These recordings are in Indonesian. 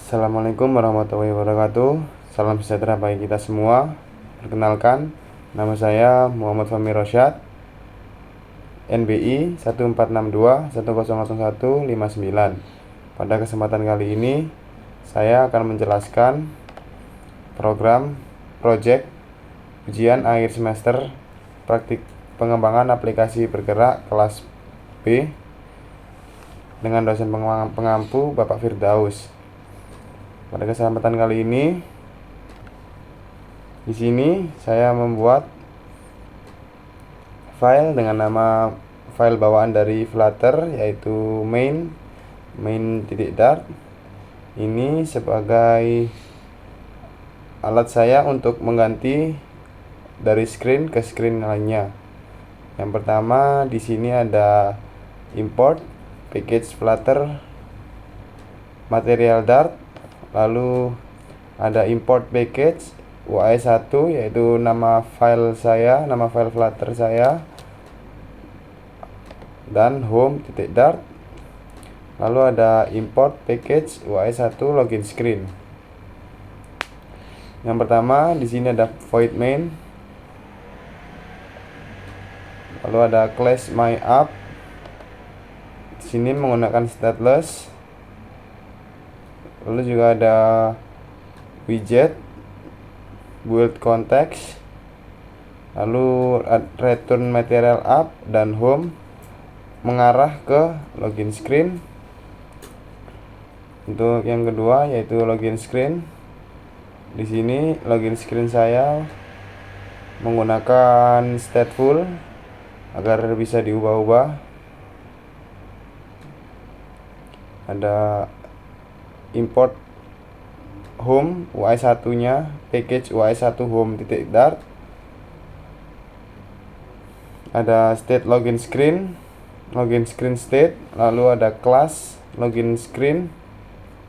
Assalamualaikum warahmatullahi wabarakatuh. Salam sejahtera bagi kita semua. Perkenalkan, nama saya Muhammad Fahmi Rosyad, NBI 1462100159. Pada kesempatan kali ini, saya akan menjelaskan proyek ujian akhir semester praktik pengembangan aplikasi bergerak kelas B dengan dosen pengampu Bapak Firdaus. Pada kesempatan kali ini, di sini saya membuat file dengan nama file bawaan dari Flutter, yaitu main.dart. Ini sebagai alat saya untuk mengganti dari screen ke screen lainnya. Yang pertama, di sini ada import package Flutter material Dart. Lalu ada import package UI1, yaitu nama file Flutter saya, dan home.dart. Lalu ada import package UI1 login screen. Yang pertama, di sini ada void main. Lalu ada class my app. Di sini menggunakan stateless. Lalu juga ada widget, build context, lalu return material app, dan home mengarah ke login screen. Untuk yang kedua, yaitu login screen. Di sini login screen saya menggunakan stateful agar bisa diubah-ubah. Ada import home UI1 nya, package UI1 home.dart. Ada state login screen state. Lalu ada class login screen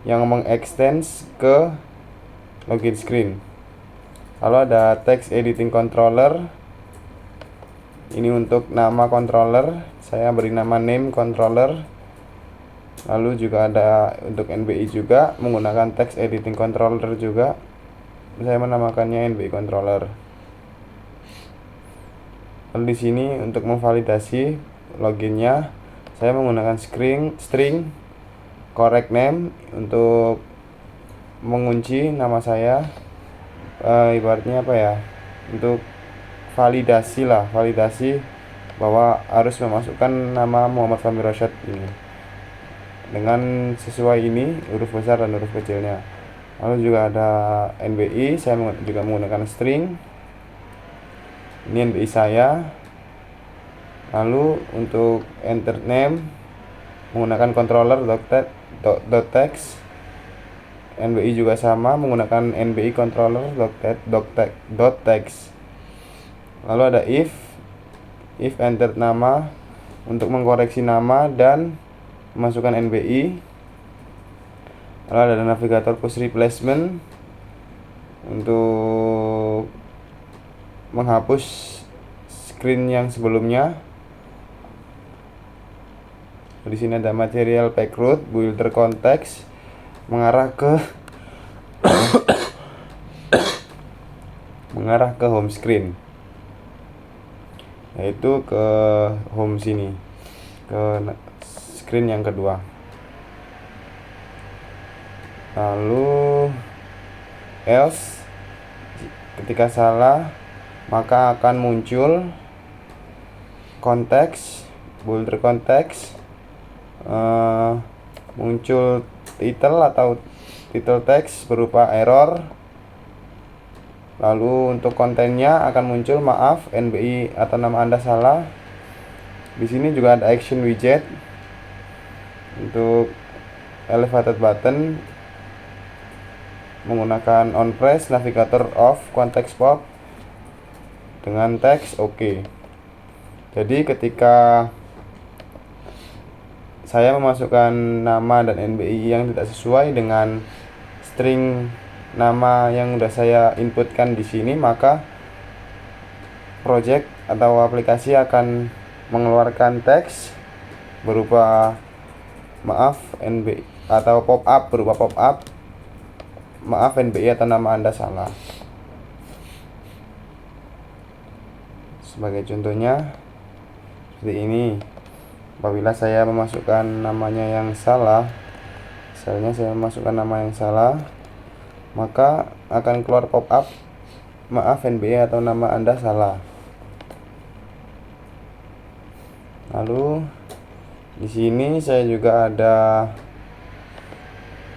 yang mengextends ke login screen. Lalu ada text editing controller. Ini untuk nama controller, saya beri nama name controller. Lalu juga ada untuk NBI juga menggunakan text editing controller juga. Saya menamakannya NBI controller. Lalu di sini untuk memvalidasi loginnya, saya menggunakan string correct name untuk mengunci nama saya. Ibaratnya apa ya? Untuk validasi bahwa harus memasukkan nama Muhammad Fahmi Rosyad ini dengan sesuai ini, huruf besar dan huruf kecilnya. Lalu juga ada NBI, saya juga menggunakan string. Ini NBI saya. Lalu untuk enter name menggunakan controller.text. NBI juga sama, menggunakan NBI controller.text. Lalu ada if enter nama untuk mengkoreksi nama dan masukkan NBI. Lalu ada navigator push replacement untuk menghapus screen yang sebelumnya. Di sini ada material backroot builder context mengarah ke home screen, yaitu ke home sini, ke screen yang kedua. Lalu else, ketika salah maka akan muncul konteks, builder konteks, muncul title atau title text berupa error. Lalu untuk kontennya akan muncul maaf NBI atau nama Anda salah. Di sini juga ada action widget untuk elevated button menggunakan on press, navigator off, context pop dengan teks OK. Jadi ketika saya memasukkan nama dan NBI yang tidak sesuai dengan string nama yang sudah saya inputkan di sini, maka project atau aplikasi akan mengeluarkan teks berupa NB atau pop up, berupa pop up maaf NBI atau nama Anda salah. Sebagai contohnya seperti ini. Apabila saya memasukkan namanya yang salah, misalnya saya memasukkan nama yang salah, maka akan keluar pop-up maaf NBI atau nama Anda salah. Lalu di sini saya juga ada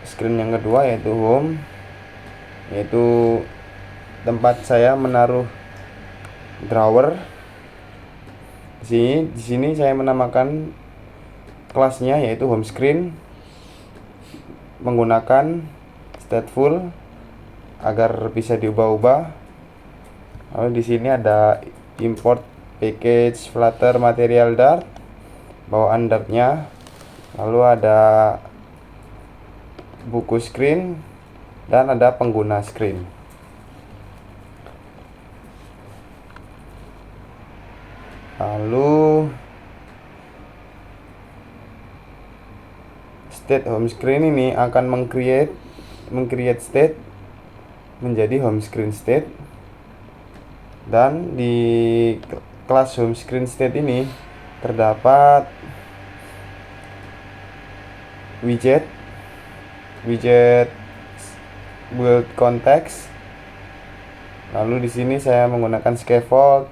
screen yang kedua, yaitu home, yaitu tempat saya menaruh drawer. Di sini saya menamakan kelasnya yaitu home screen menggunakan stateful agar bisa diubah-ubah. Lalu di sini ada import package Flutter material Dart, bawaan Dartnya. Lalu ada buku screen dan ada pengguna screen. Lalu state home screen ini akan meng-create state menjadi home screen state, dan di kelas home screen state ini terdapat widget build context. Lalu di sini saya menggunakan scaffold,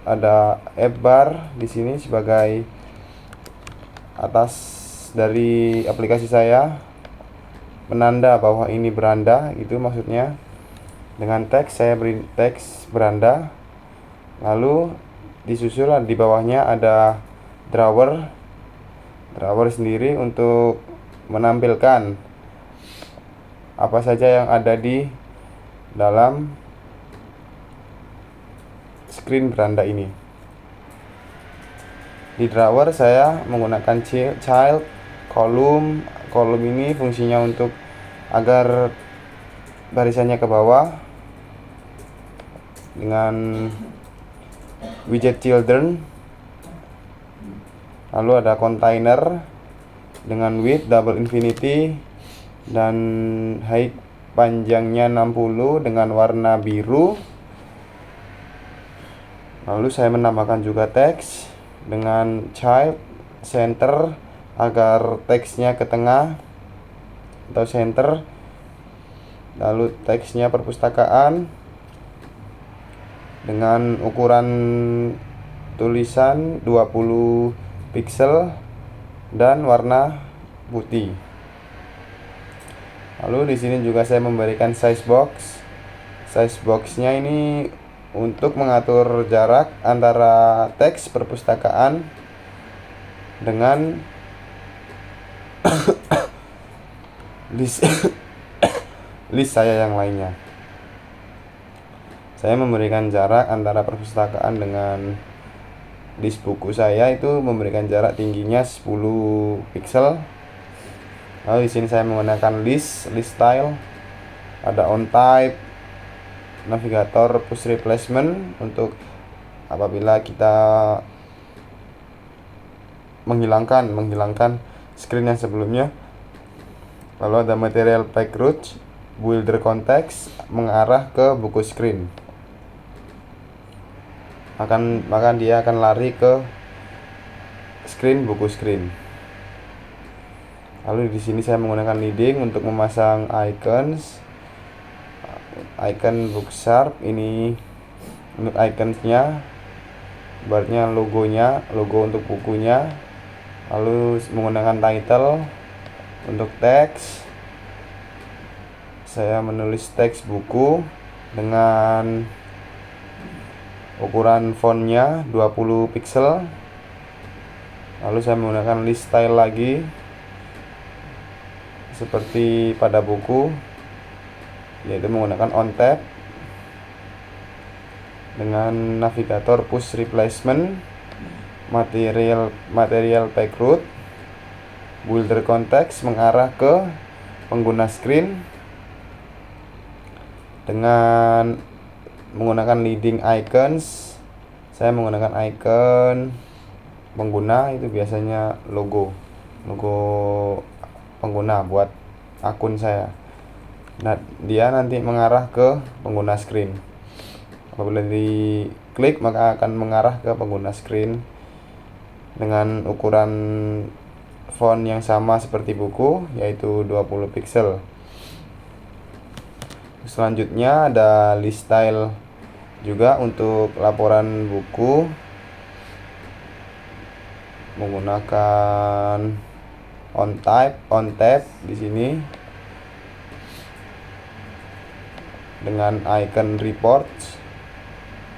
ada app bar di sini sebagai atas dari aplikasi saya, penanda bahwa ini beranda, itu maksudnya. Dengan teks saya beri teks beranda. Lalu disusul di bawahnya ada drawer sendiri untuk menampilkan apa saja yang ada di dalam screen beranda ini. Di drawer saya menggunakan child column. Kolom ini fungsinya untuk agar barisannya ke bawah dengan widget children. Lalu ada container dengan width double infinity dan height panjangnya 60 dengan warna biru. Lalu saya menambahkan juga teks dengan child center agar teksnya ke tengah atau center. Lalu teksnya perpustakaan dengan ukuran tulisan 20 pixel dan warna putih. Lalu di sini juga saya memberikan size box. Size boxnya ini untuk mengatur jarak antara teks perpustakaan dengan list saya yang lainnya. Saya memberikan jarak antara perpustakaan dengan list buku saya, itu memberikan jarak tingginya 10 pixel. Lalu di sini saya menggunakan list style, ada on type, navigator push replacement untuk apabila kita menghilangkan screen yang sebelumnya. Lalu ada material pack route, builder context mengarah ke buku screen. Maka dia akan lari ke screen buku screen. Lalu di sini saya menggunakan leading untuk memasang icons. Icon Booksharp ini untuk iconsnya, barnya logo untuk bukunya. Lalu menggunakan title untuk teks. Saya menulis teks buku dengan ukuran fontnya 20 pixel. Lalu saya menggunakan list style lagi seperti pada buku, yaitu menggunakan on tab dengan navigator push replacement, material pack route, builder context mengarah ke pengguna screen dengan menggunakan leading icons. Saya menggunakan icon pengguna, itu biasanya logo pengguna buat akun saya. Nah, dia nanti mengarah ke pengguna screen. Apabila diklik maka akan mengarah ke pengguna screen dengan ukuran font yang sama seperti buku, yaitu 20 pixel. Selanjutnya ada list style juga untuk laporan buku menggunakan on tab di sini dengan icon reports,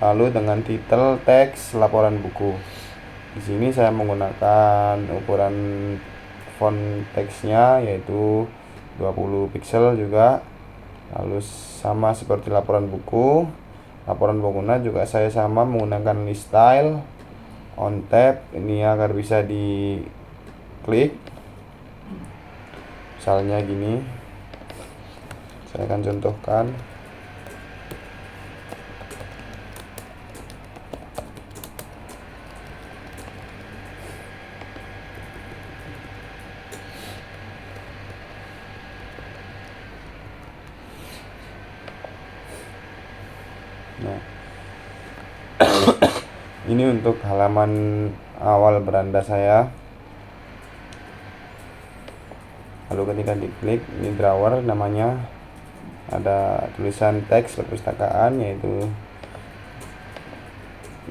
lalu dengan title teks laporan buku. Di sini saya menggunakan ukuran font teksnya yaitu 20 pixel juga. Lalu sama seperti laporan buku, laporan pengguna juga saya sama menggunakan list style on tab ini agar bisa diklik. Misalnya gini, saya akan contohkan. Nah, ini untuk halaman awal beranda saya. Lalu ketika diklik, ini drawer namanya, ada tulisan teks perpustakaan, yaitu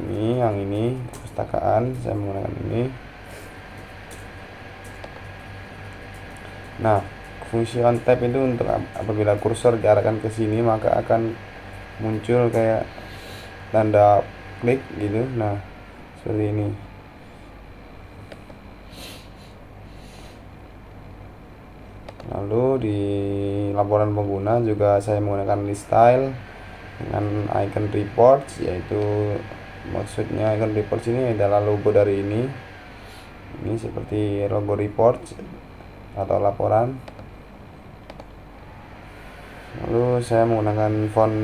ini perpustakaan, saya menggunakan ini. Nah, fungsi on tab itu untuk apabila kursor diarahkan ke sini maka akan muncul kayak tanda klik gitu. Nah, seperti ini. Lalu di laporan pengguna juga saya menggunakan list style dengan icon reports, yaitu maksudnya icon reports ini adalah logo dari ini seperti logo reports atau laporan. Lalu saya menggunakan font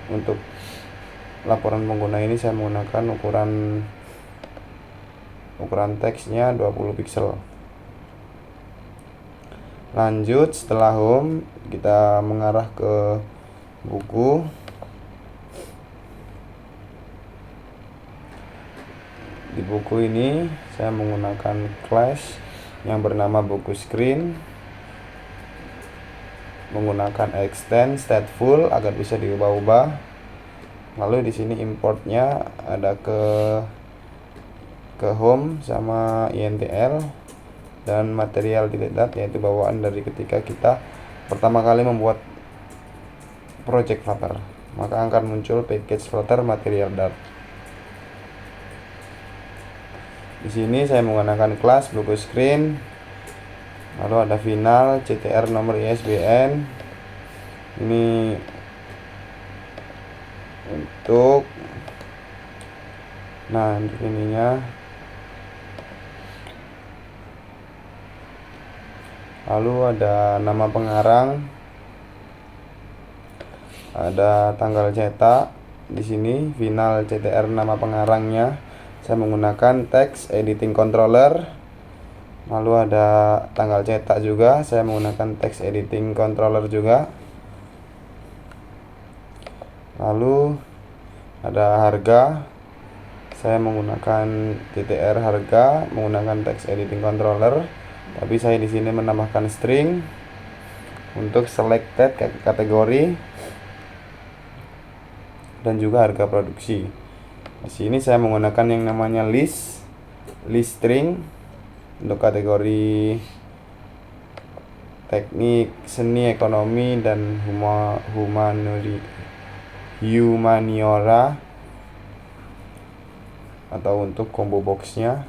untuk laporan pengguna ini, saya menggunakan ukuran teksnya 20 pixel. Lanjut, setelah home kita mengarah ke buku. Di buku ini saya menggunakan class yang bernama buku screen, menggunakan extend stateful agar bisa diubah-ubah. Lalu di sini importnya ada ke home sama intl dan material .dat, yaitu bawaan dari ketika kita pertama kali membuat project Flutter, maka akan muncul package Flutter material .dat. Di sini saya menggunakan kelas buku screen, lalu ada final, CTR nomor ISBN. Ini untuk ininya. Lalu ada nama pengarang, ada tanggal cetak. Di sini final CTR nama pengarangnya. Saya menggunakan text editing controller. Lalu ada tanggal cetak juga, saya menggunakan text editing controller juga. Lalu ada harga, saya menggunakan TTR harga, menggunakan text editing controller. Tapi saya di sini menambahkan string untuk selected kategori dan juga harga produksi. Di sini saya menggunakan yang namanya list string untuk kategori teknik, seni, ekonomi, dan humaniora, atau untuk combo boxnya.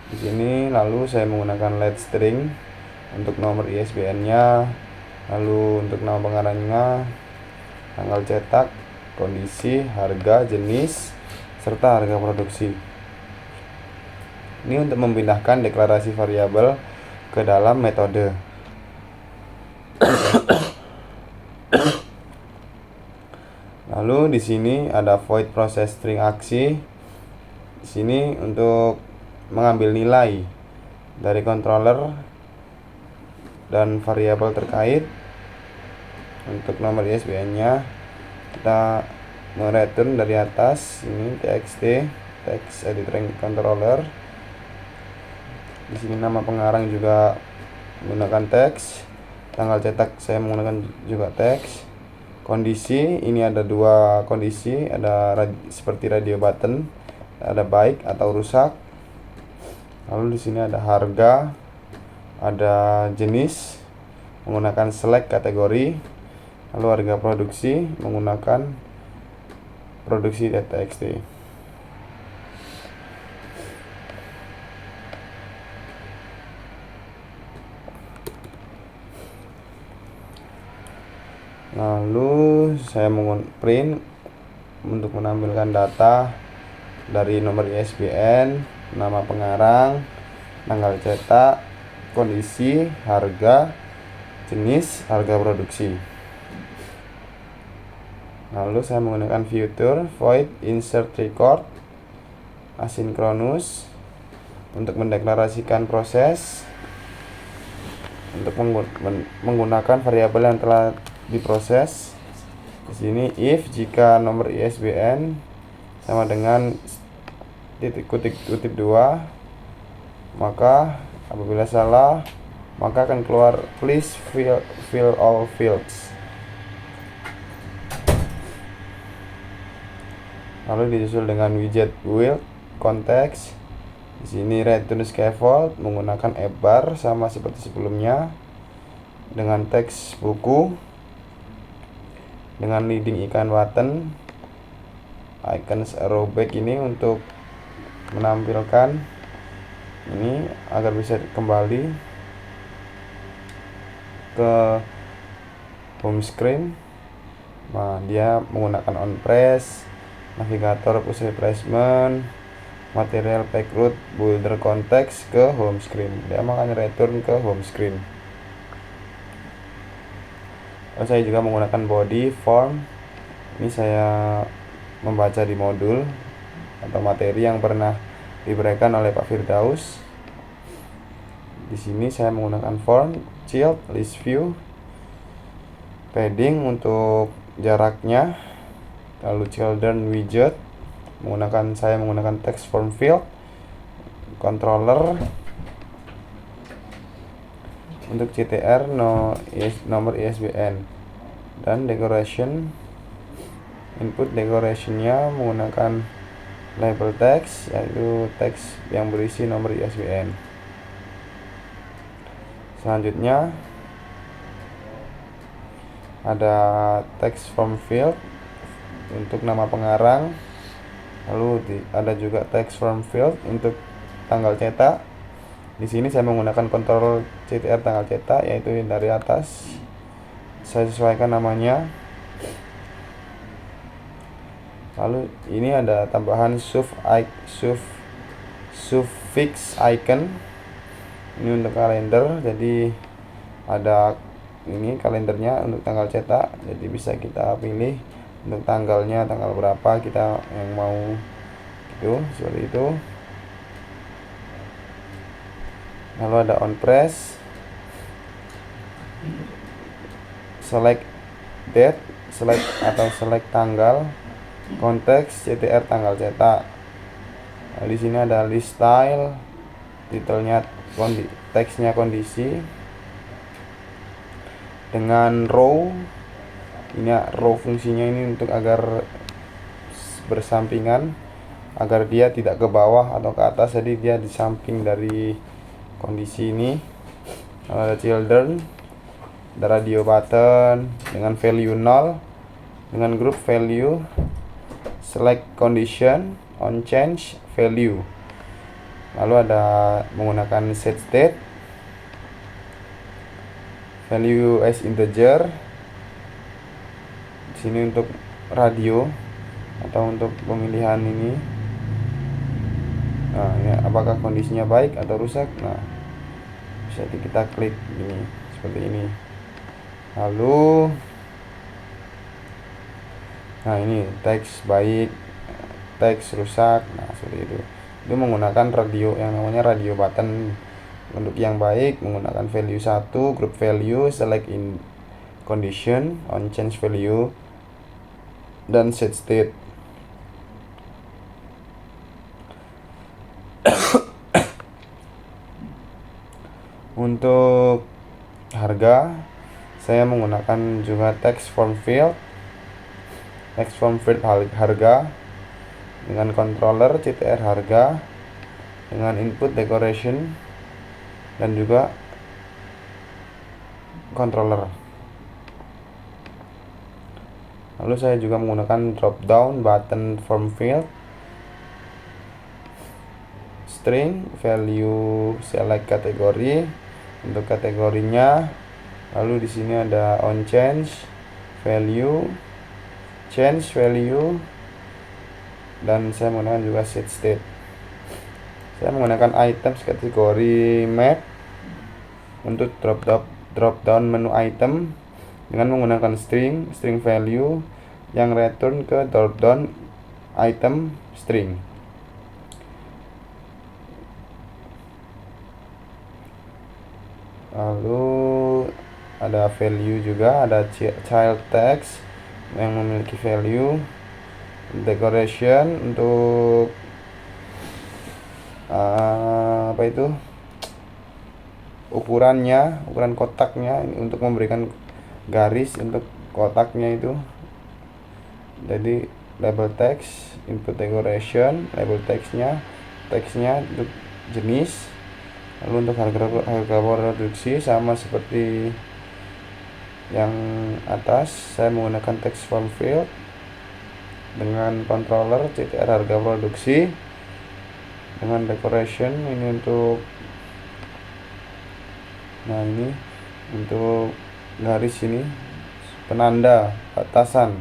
Di sini lalu saya menggunakan let string untuk nomor ISBN-nya, lalu untuk nama pengarangnya, tanggal cetak, kondisi, harga, jenis, serta harga produksi. Ini untuk memindahkan deklarasi variabel ke dalam metode. Lalu di sini ada void process string aksi. Di sini untuk mengambil nilai dari controller dan variabel terkait. Untuk nomor ISBN-nya kita mereturn dari atas ini txt text editor controller. Di sini nama pengarang juga menggunakan teks, tanggal cetak saya menggunakan juga teks. Kondisi ini ada dua kondisi, ada seperti radio button, ada baik atau rusak. Lalu di sini ada harga, ada jenis menggunakan select kategori, lalu harga produksi menggunakan produksi.txt. Lalu saya print untuk menampilkan data dari nomor ISBN, nama pengarang, tanggal cetak, kondisi, harga, jenis, harga produksi. Lalu saya menggunakan fitur void insert record asynchronous untuk mendeklarasikan proses, untuk menggunakan variabel yang telah diproses. Di sini if jika nomor ISBN sama dengan titik kutip 2, maka apabila salah maka akan keluar please fill all fields. Lalu disusul dengan widget build context. Di sini return scaffold menggunakan bar sama seperti sebelumnya dengan teks buku, dengan leading ikan button, icons arrow back ini untuk menampilkan ini agar bisa kembali ke home screen. Nah, dia menggunakan on press, navigator push replacement, material pack root, builder context ke home screen. Dia akan return ke home screen. Lalu saya juga menggunakan body form. Ini saya membaca di modul atau materi yang pernah diberikan oleh Pak Firdaus. Di sini saya menggunakan form, child, list view, padding untuk jaraknya, lalu children widget saya menggunakan text form field, controller untuk CTR nomor ISBN, dan decoration input decorationnya menggunakan label text, yaitu teks yang berisi nomor ISBN. Selanjutnya ada text form field untuk nama pengarang, lalu ada juga text form field untuk tanggal cetak. Di sini saya menggunakan kontrol CTR tanggal cetak, yaitu dari atas saya sesuaikan namanya. Lalu ini ada tambahan suffix icon ini untuk kalender, jadi ada ini kalendernya untuk tanggal cetak, jadi bisa kita pilih untuk tanggalnya, tanggal berapa kita yang mau gitu, seperti itu. Lalu ada on press, select date, select tanggal, konteks CTR tanggal cetak. Nah, di sini ada list style, titelnya teksnya kondisi, dengan row. Ini row fungsinya ini untuk agar bersampingan, agar dia tidak ke bawah atau ke atas, jadi dia di samping dari kondisi ini. Lalu ada children, ada radio button dengan value 0, dengan group value, select condition, on change value. Lalu ada menggunakan set state, value as integer. Di sini untuk radio atau untuk pemilihan ini. Nah, ya, apakah kondisinya baik atau rusak? Nah, bisa kita klik ini seperti ini. Lalu nah, ini teks baik, teks rusak. Nah, seperti itu. Itu menggunakan radio yang namanya radio button. Untuk yang baik menggunakan value 1, group value, select in condition, on change value, dan set state. Untuk harga, saya menggunakan juga text form field harga dengan controller CTR harga, dengan input decoration dan juga controller. Lalu saya juga menggunakan drop down button form field, string value, select kategori untuk kategorinya. Lalu di sini ada on change value, change value, dan saya menggunakan juga set state. Saya menggunakan items kategori map untuk drop down menu item dengan menggunakan string value yang return ke drop down item string. Lalu ada value juga, ada child text yang memiliki value, decoration untuk ukuran kotaknya, untuk memberikan garis untuk kotaknya itu. Jadi label text, input decoration, label text-nya untuk jenis. Lalu untuk harga produksi sama seperti yang atas, saya menggunakan text form field dengan controller CTR harga produksi, dengan decoration ini untuk ini untuk garis ini, penanda batasan.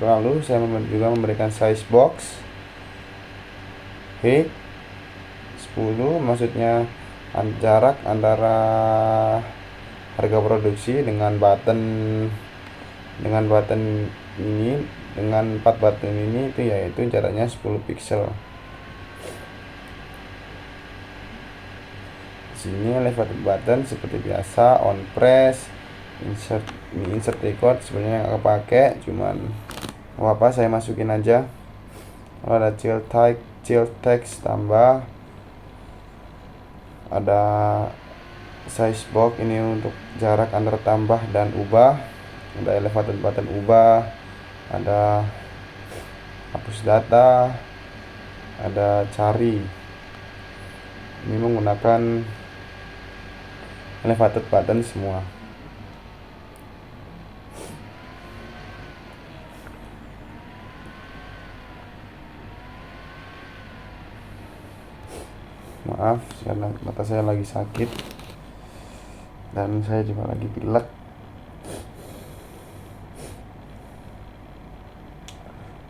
Lalu saya juga memberikan size box height 10, maksudnya jarak antara harga produksi dengan button ini, dengan 4 button ini, itu yaitu jaraknya 10 pixel. Sini elevated button seperti biasa, on press, insert record sebenarnya nggak kepake, cuman apa saya masukin aja. Lalu ada child text tambah, ada size box ini untuk jarak antara tambah dan ubah, ada elevated button ubah, ada hapus data, ada cari. Ini menggunakan elevated button semua. Maaf karena mata saya lagi sakit dan saya juga lagi pilek.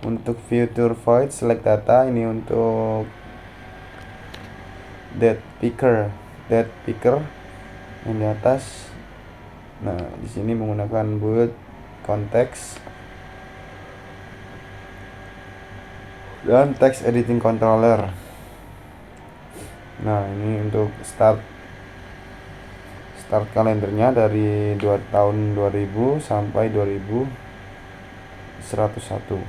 Untuk future void select data, ini untuk date picker yang di atas. Nah, di sini menggunakan build context dan text editing controller. Nah, ini untuk start kalendernya dari tahun 2000 sampai 2101.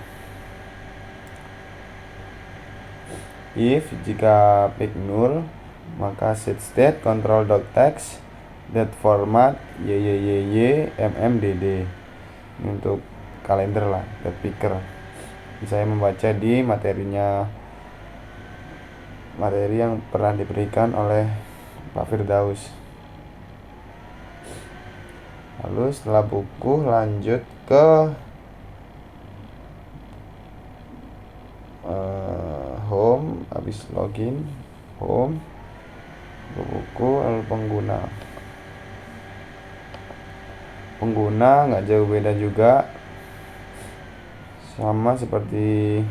If jika pick null, maka set state control.text date format mmdd. Ini untuk kalender lah, date picker. Saya membaca di materi yang pernah diberikan oleh Pak Firdaus. Lalu setelah buku, lanjut ke home. Habis login, home, buku, lalu pengguna nggak jauh beda juga, sama seperti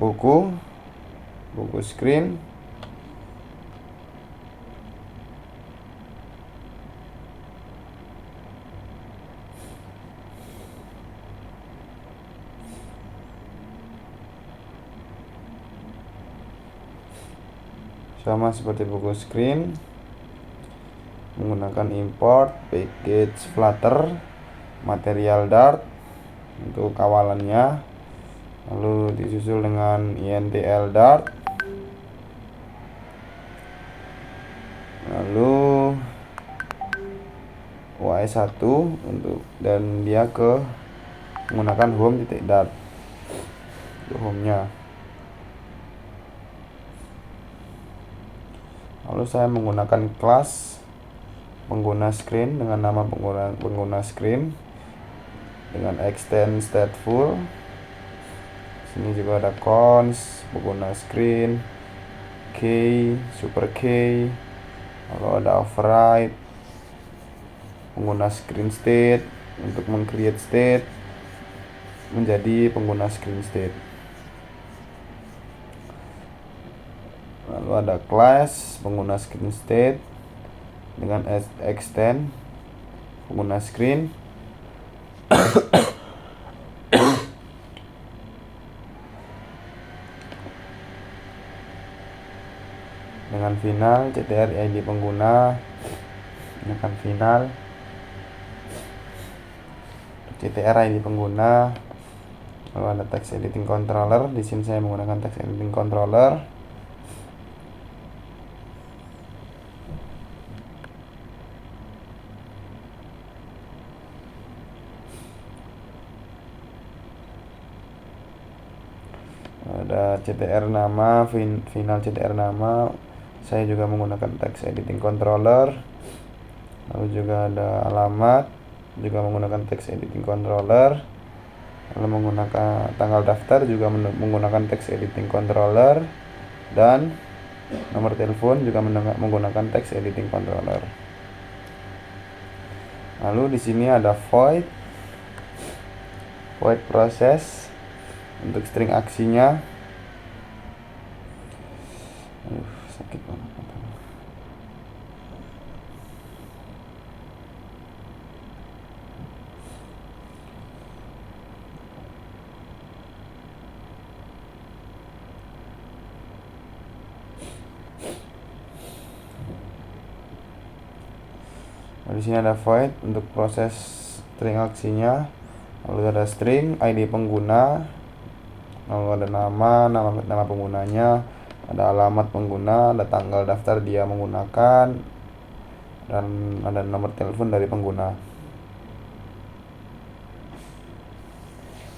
buku screen. sama seperti buku screen, menggunakan import package Flutter, material Dart untuk kawalannya, lalu disusul dengan intl Dart, lalu UAS1 untuk, dan dia menggunakan home.dart untuk home-nya. Lalu saya menggunakan kelas pengguna screen dengan nama pengguna screen dengan extend stateful. Sini juga ada cons pengguna screen, key, super key, lalu ada override pengguna screen state untuk meng-create state menjadi pengguna screen state. Lalu ada class pengguna screen state dengan extend pengguna screen. Dengan final ctr id pengguna, dengan final ctr id pengguna. Lalu ada text editing controller. Di sini saya menggunakan text editing controller. Ada ctr nama, final ctr nama. Saya juga menggunakan text editing controller. Lalu juga ada alamat, juga menggunakan text editing controller. Lalu menggunakan tanggal daftar, juga menggunakan text editing controller, dan nomor telepon juga menggunakan text editing controller. Lalu di sini ada void proses untuk string aksinya. Sakit banget. Di sini ada void untuk proses string aksinya. Lalu ada string id pengguna, lalu ada nama penggunanya, ada alamat pengguna, ada tanggal daftar dia menggunakan, dan ada nomor telepon dari pengguna.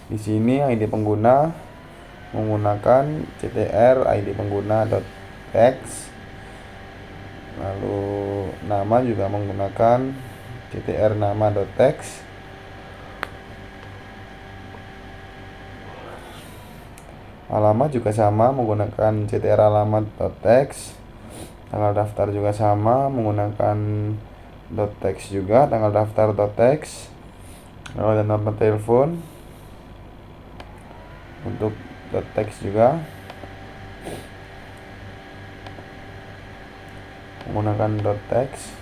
Di sini id pengguna menggunakan ctr id pengguna.text, lalu nama juga menggunakan ctr nama.text. Alamat juga sama menggunakan ctr alamat.text. Tanggal daftar juga sama menggunakan .text juga, tanggal daftar.text. Lalu ada nomor telepon untuk .text juga menggunakan .text.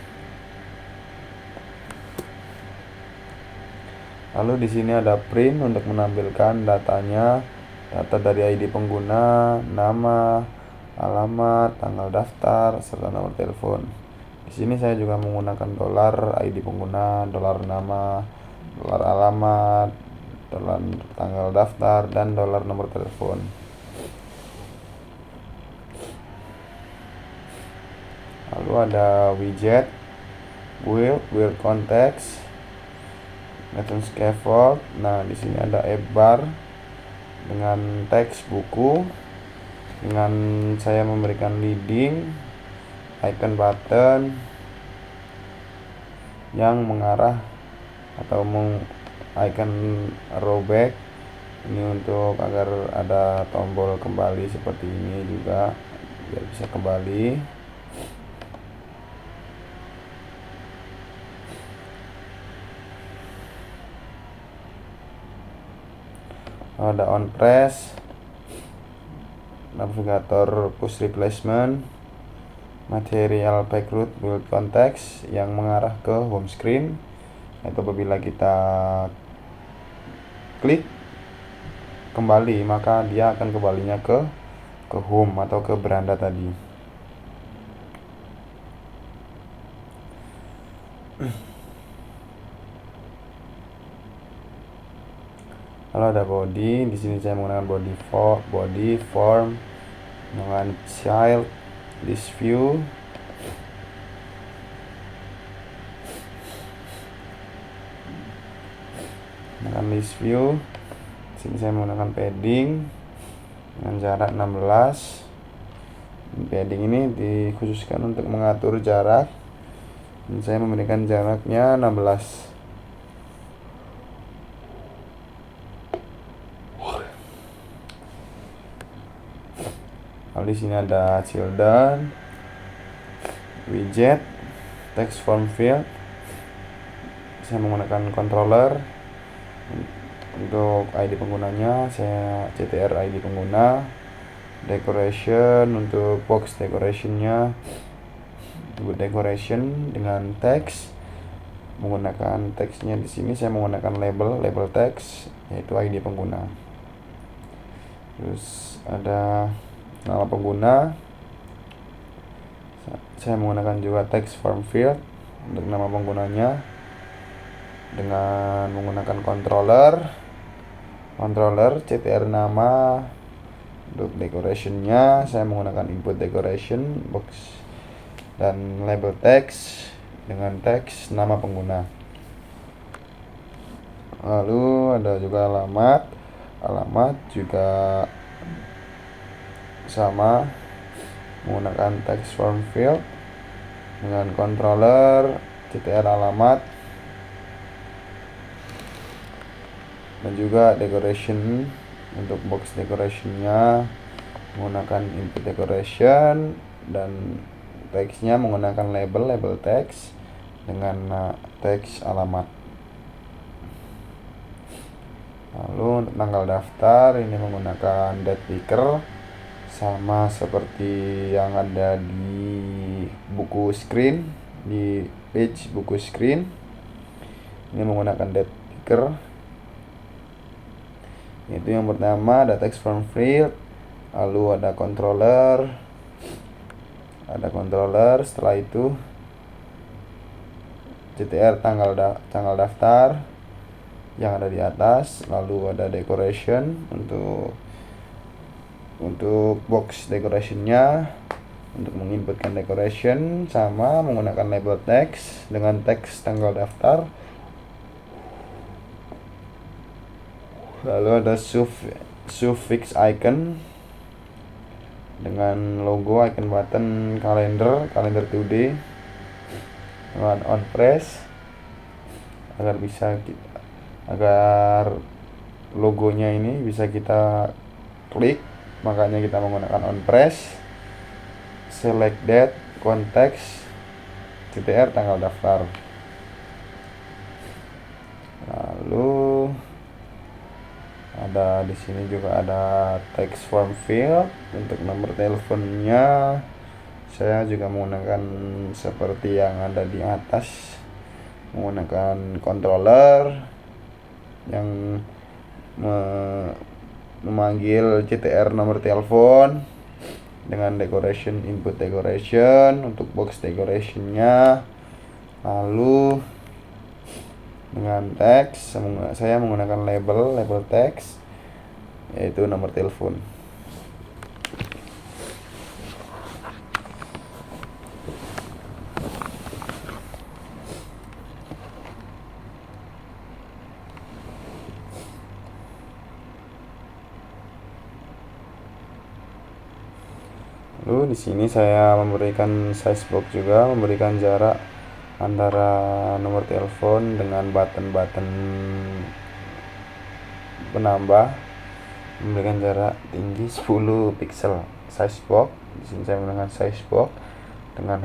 Lalu di sini ada print untuk menampilkan datanya, data dari ID pengguna, nama, alamat, tanggal daftar, serta nomor telepon. Di sini saya juga menggunakan dolar ID pengguna, dolar nama, dolar alamat, dolar tanggal daftar, dan dolar nomor telepon. Lalu ada widget, build context, method scaffold. Nah, di sini ada app bar dengan teks buku, dengan saya memberikan leading, icon button yang mengarah atau icon rowback ini untuk agar ada tombol kembali seperti ini juga biar bisa kembali. Ada on press, navigator push replacement, material backroot build context yang mengarah ke home screen, yaitu apabila kita klik kembali maka dia akan kembalinya ke home atau ke beranda tadi. Lalu ada body, di sini saya menggunakan body form dengan child, list view. Dengan list view, di sini saya menggunakan padding dengan jarak 16. Padding ini dikhususkan untuk mengatur jarak, dan saya memberikan jaraknya 16. Lalu di sini ada children, widget, text form field. Saya menggunakan controller. Untuk ID penggunanya saya CTR ID pengguna. Decoration, untuk box decorationnya decoration dengan teks. Menggunakan teksnya di sini saya menggunakan label teks, yaitu ID pengguna. Terus ada nama pengguna, saya menggunakan juga text form field untuk nama penggunanya dengan menggunakan controller CTR nama. Untuk decorationnya saya menggunakan input decoration box dan label text dengan teks nama pengguna. Lalu ada juga alamat juga sama, menggunakan text form field dengan controller CTR alamat, dan juga decoration. Untuk box decorationnya menggunakan input decoration dan teksnya menggunakan label teks dengan teks alamat. Lalu untuk tanggal daftar ini menggunakan date picker, sama seperti yang ada di buku screen, di page buku screen. Ini menggunakan date picker. Itu yang pertama ada text form field, lalu ada controller. Setelah itu CTR tanggal daftar yang ada di atas, lalu ada decoration untuk box decorationnya. Untuk menginputkan decoration sama menggunakan label text dengan teks tanggal daftar. Lalu ada suffix icon dengan logo, icon button, kalender today dengan on press agar logonya ini bisa kita klik, makanya kita menggunakan on press. Select date, context, CTR tanggal daftar. Lalu ada di sini juga ada text form field. Untuk nomor teleponnya saya juga menggunakan seperti yang ada di atas, menggunakan controller yang memanggil CTR nomor telepon dengan decoration, input decoration. Untuk box decorationnya lalu dengan teks saya menggunakan label teks, yaitu nomor telepon. Lalu di sini saya memberikan size box juga, memberikan jarak antara nomor telepon dengan button penambah, memberikan jarak tinggi 10 pixel. Size box, di sini saya menggunakan size box dengan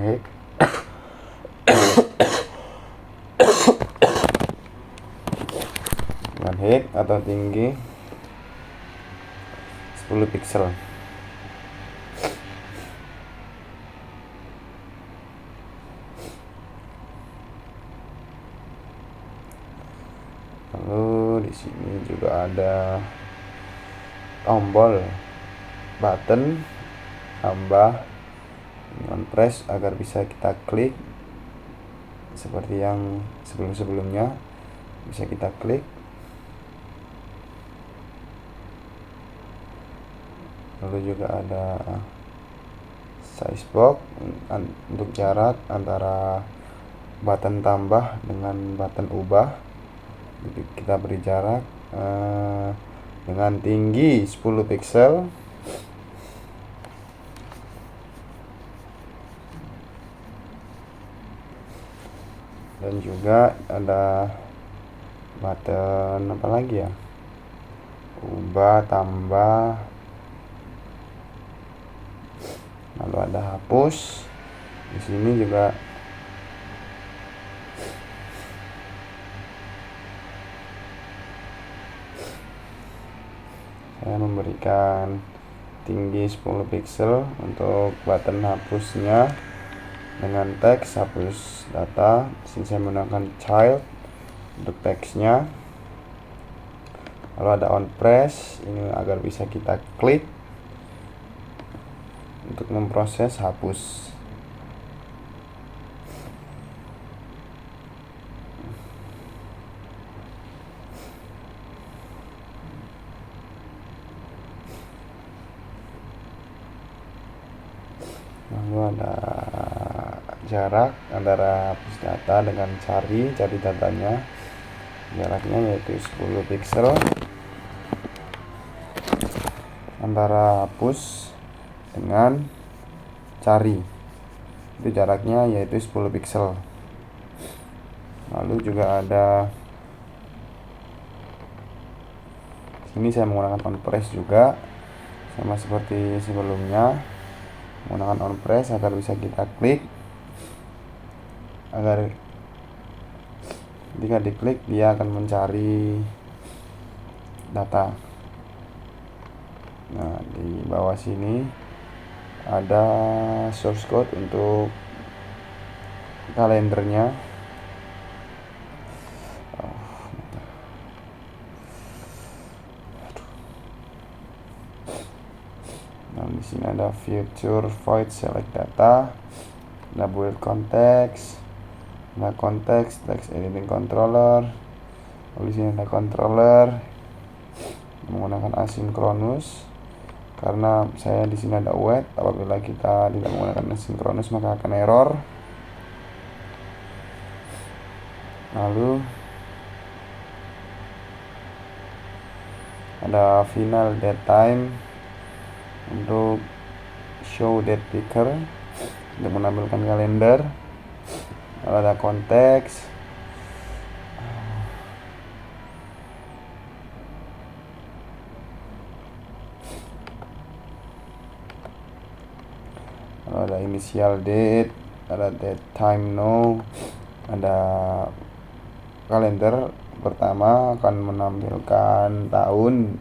height atau tinggi 10 pixel. Lalu di sini juga ada tombol button tambah dengan press agar bisa kita klik seperti yang sebelum-sebelumnya, bisa kita klik. lalu juga ada size box untuk jarak antara button tambah dengan button ubah. Jadi kita beri jarak dengan tinggi 10 pixel. Dan juga ada button apa lagi ya, ubah, tambah, lalu ada hapus. Di sini juga saya memberikan tinggi 10 pixel untuk button hapusnya dengan teks hapus data. Di sini saya menggunakan child untuk teksnya. Lalu ada on press, ini agar bisa kita klik untuk memproses hapus. Lalu ada jarak antara hapus data dengan cari datanya. Jaraknya yaitu 10 pixel antara hapus dengan cari, itu jaraknya yaitu 10 pixel. Lalu juga ada sini saya menggunakan on press juga, sama seperti sebelumnya, menggunakan on press agar bisa kita klik, agar jika diklik dia akan mencari data. Nah, di bawah sini ada source code untuk kalendernya. Nah, di sini ada future void select data, ada build context, ada context text editing controller. Lalu di sini ada controller menggunakan asynchronous, karena saya di sini ada wait. Apabila kita tidak menggunakan asynchronous maka akan error. Lalu ada final date time untuk show date picker untuk menampilkan kalender. Lalu ada konteks, lalu ada initial date, ada date time now, ada kalender pertama akan menampilkan tahun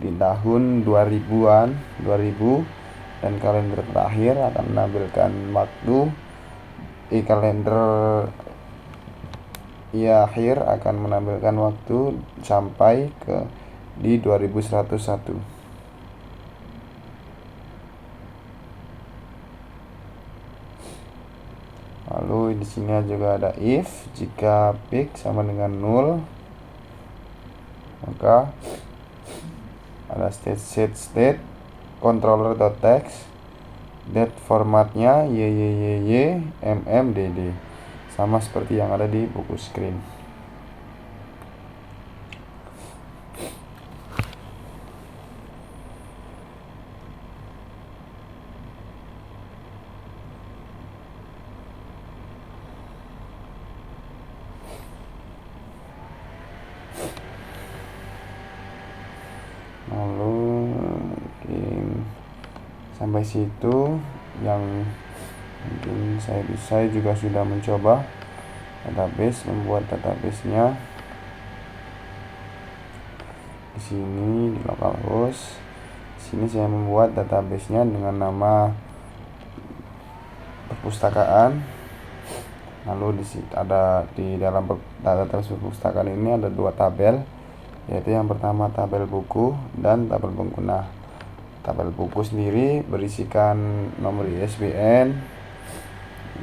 di tahun 2000-an, 2000, dan kalender terakhir akan menampilkan waktu. Kalender akhir akan menampilkan waktu sampai ke di 2101. Lalu di sini juga ada if, jika peak sama dengan 0 maka ada state controller.text, date formatnya mmdd, sama seperti yang ada di buku screen. Lalu mungkin sampai situ yang mungkin saya juga sudah mencoba membuat database-nya di sini di localhost. Di sini saya membuat database-nya dengan nama perpustakaan. Lalu ada di dalam database perpustakaan ini ada 2 tabel, yaitu yang pertama tabel buku dan tabel pengguna. Tabel buku sendiri berisikan nomor ISBN,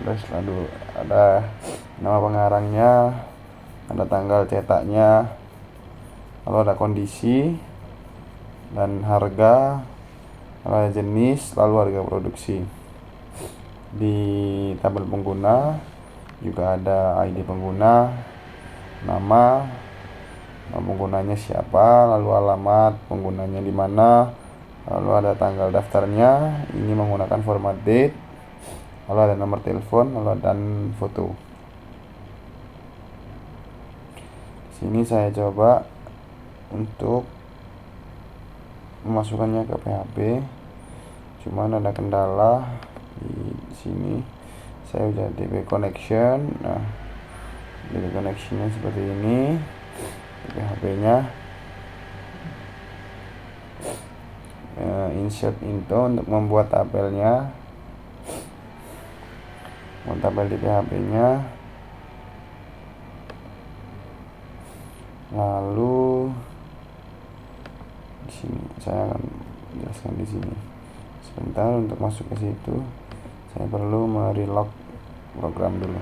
terus lalu ada nama pengarangnya, ada tanggal cetaknya, lalu ada kondisi dan harga, lalu ada jenis, lalu harga produksi. Di tabel pengguna juga ada ID pengguna, nama penggunanya siapa, lalu alamat penggunanya di mana, lalu ada tanggal daftarnya, ini menggunakan format date, lalu ada nomor telepon, lalu dan foto. Sini saya coba untuk memasukkannya ke PHP, cuman ada kendala di sini. Saya udah DB connection. Nah, DB connectionnya seperti ini. PHP-nya insert into untuk membuat tabelnya, tabel di PHP-nya. Lalu di sini saya akan jelaskan di sini. Sebentar, untuk masuk ke situ saya perlu mereload program dulu.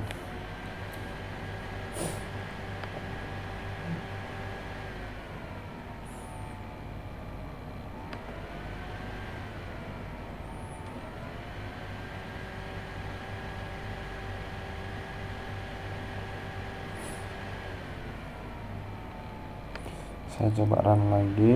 Saya coba run lagi.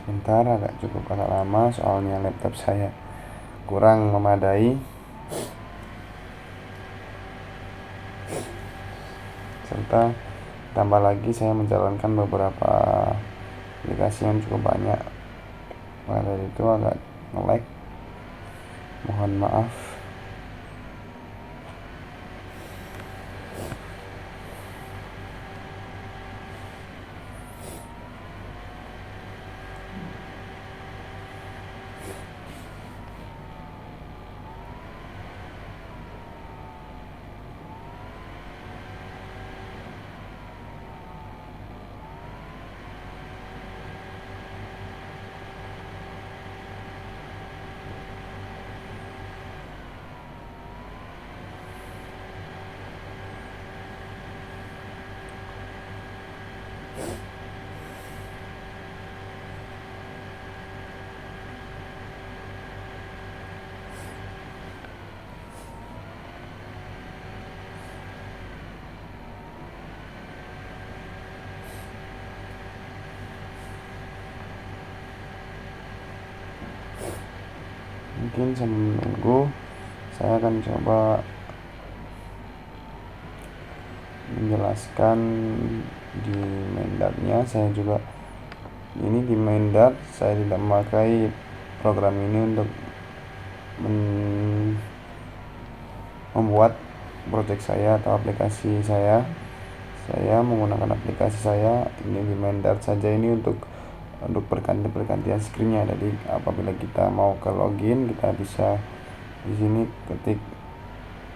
Sebentar, agak cukup agak lama soalnya laptop saya kurang memadai, serta tambah lagi saya menjalankan beberapa aplikasi yang cukup banyak, maka dari itu agak nge-lag, mohon maaf. Mungkin sambil menunggu, saya akan coba menjelaskan di main dart-nya. Saya juga ini di main dart saya tidak memakai program ini untuk membuat project saya atau aplikasi saya. Saya menggunakan aplikasi saya ini di main dart saja, ini untuk pergantian screen-nya. Jadi apabila kita mau ke login, kita bisa di sini ketik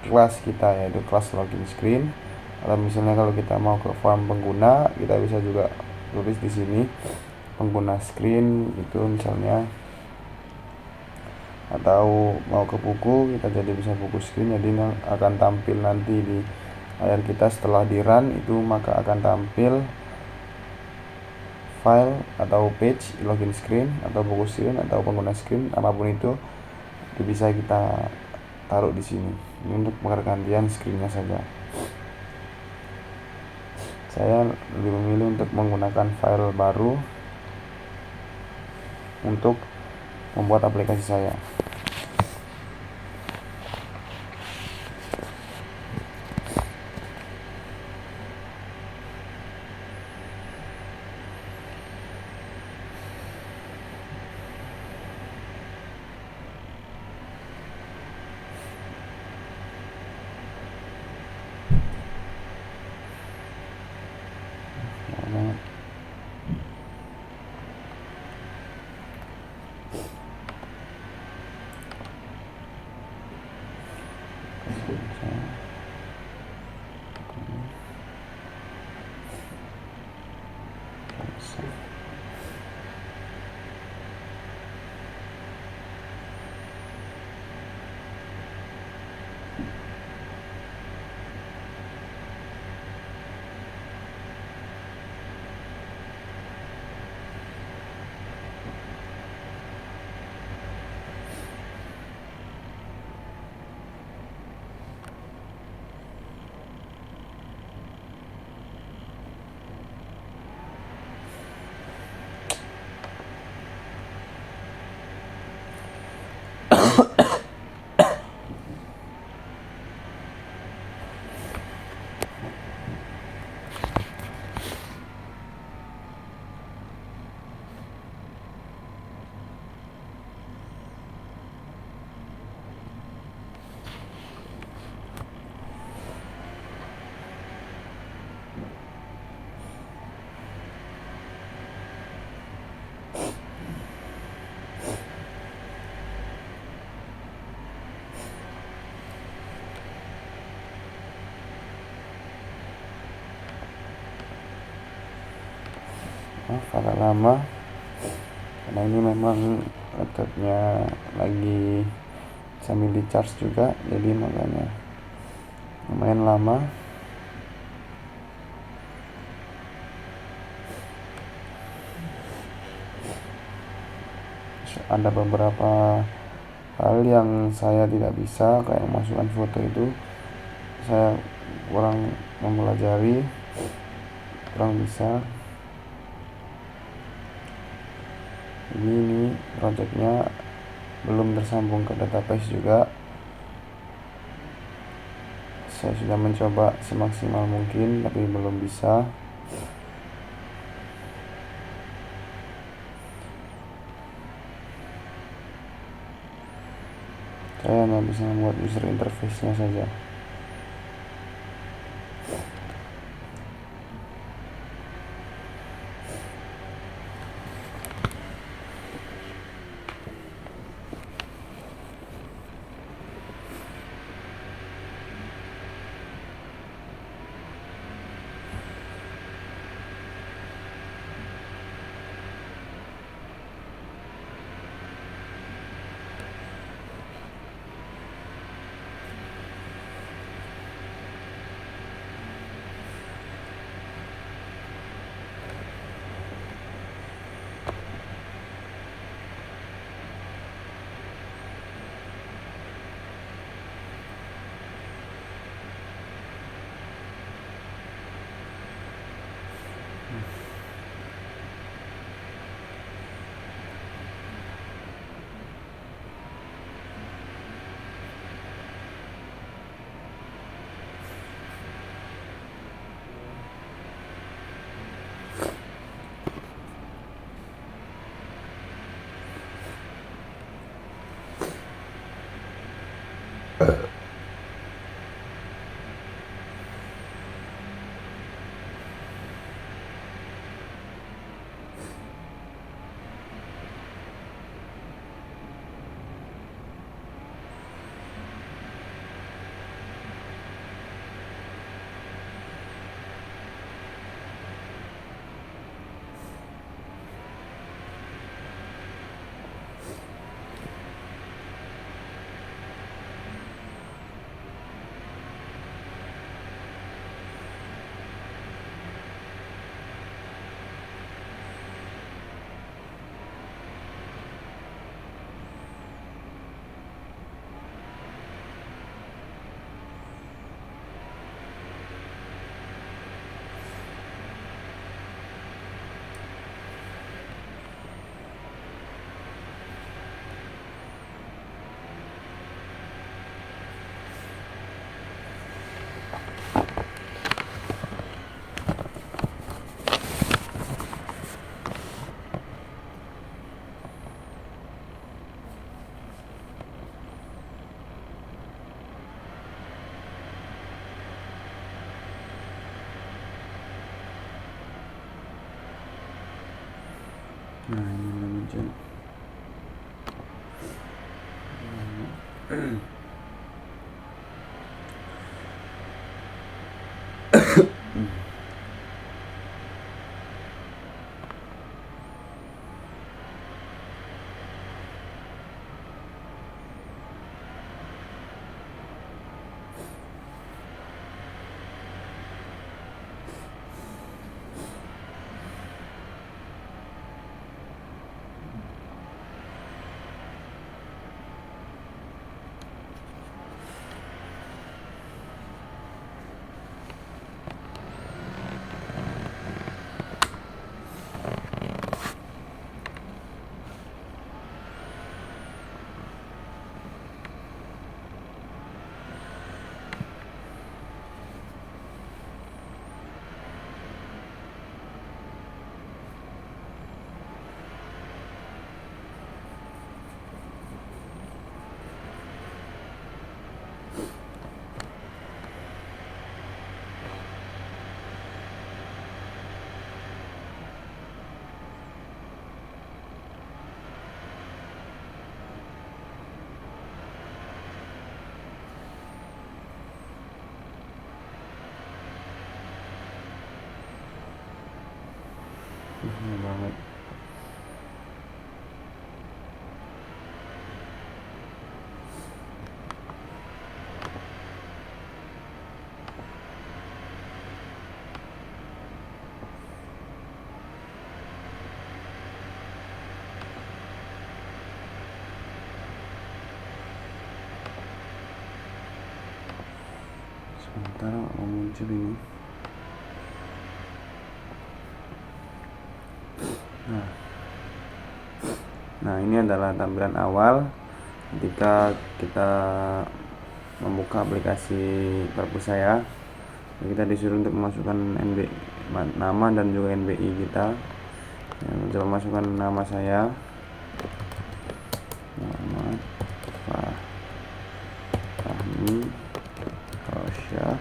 kelas kita, yaitu kelas login screen. Atau misalnya kalau kita mau ke form pengguna, kita bisa juga tulis di sini pengguna screen itu misalnya. Atau mau ke buku, kita jadi bisa buku screen, jadi akan tampil nanti di layar kita setelah di run itu, maka akan tampil file atau page login screen atau buku screen atau pengguna screen, apapun itu bisa kita taruh di sini. Ini untuk pergantian screennya saja. Saya lebih memilih untuk menggunakan file baru untuk membuat aplikasi saya. maaf agak lama karena ini memang laptopnya lagi sambil di charge juga, jadi makanya lumayan lama. Ada beberapa hal yang saya tidak bisa, kayak masukkan foto itu saya kurang mempelajari, kurang bisa. Jadi ini projectnya belum tersambung ke database juga. Saya sudah mencoba semaksimal mungkin tapi belum bisa. Saya hanya bisa membuat user interface-nya saja. Nah, ini udah muncul. banget. Sebentar mau muncul ini. Nah, ini adalah tampilan awal ketika kita membuka aplikasi perpus saya. Kita disuruh untuk memasukkan nama dan juga NBI kita. Coba masukkan nama saya, Muhammad Fahmi Rosyah.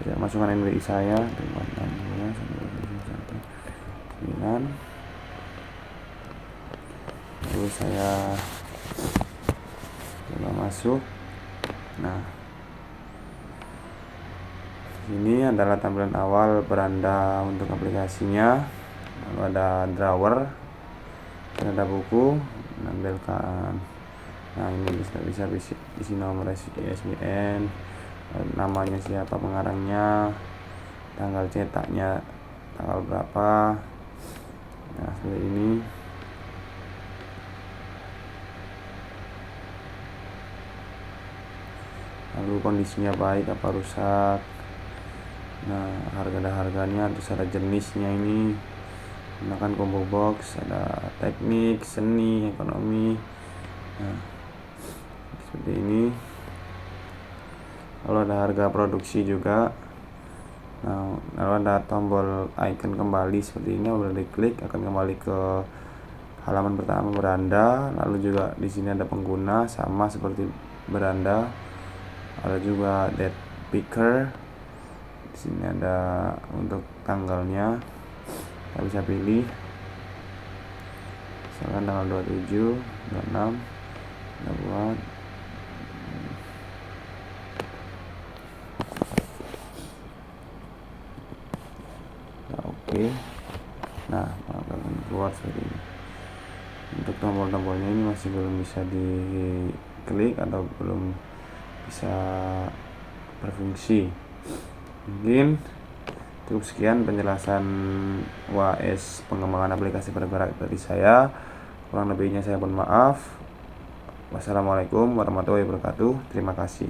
Saya masukkan NBI saya 562 lalu saya coba masuk. Nah, ini adalah tampilan awal beranda untuk aplikasinya. Lalu ada drawer, ada buku, menampilkan. Nah, ini bisa isi nomor ISBN, namanya siapa pengarangnya, tanggal cetaknya tanggal berapa. Nah, seperti ini. Lalu kondisinya baik apa rusak. Nah, harganya, terus ada jenisnya ini. Menggunakan combo box, ada teknik, seni, ekonomi. Nah, seperti ini. Lalu ada harga produksi juga. Nah, lalu ada tombol icon kembali seperti ini. Kalau diklik akan kembali ke halaman pertama beranda. Lalu juga di sini ada pengguna sama seperti beranda. Ada juga date picker. Di sini ada untuk tanggalnya. Kita bisa pilih. Misalkan tanggal 27, 26. Kita buat. Nah, oke. Nah, akan keluar seperti ini. Untuk tombol-tombolnya ini masih belum bisa diklik atau belum bisa berfungsi. Mungkin cukup sekian penjelasan UAS pengembangan aplikasi bergerak dari saya. Kurang lebihnya saya mohon maaf. Wassalamualaikum warahmatullahi wabarakatuh. Terima kasih.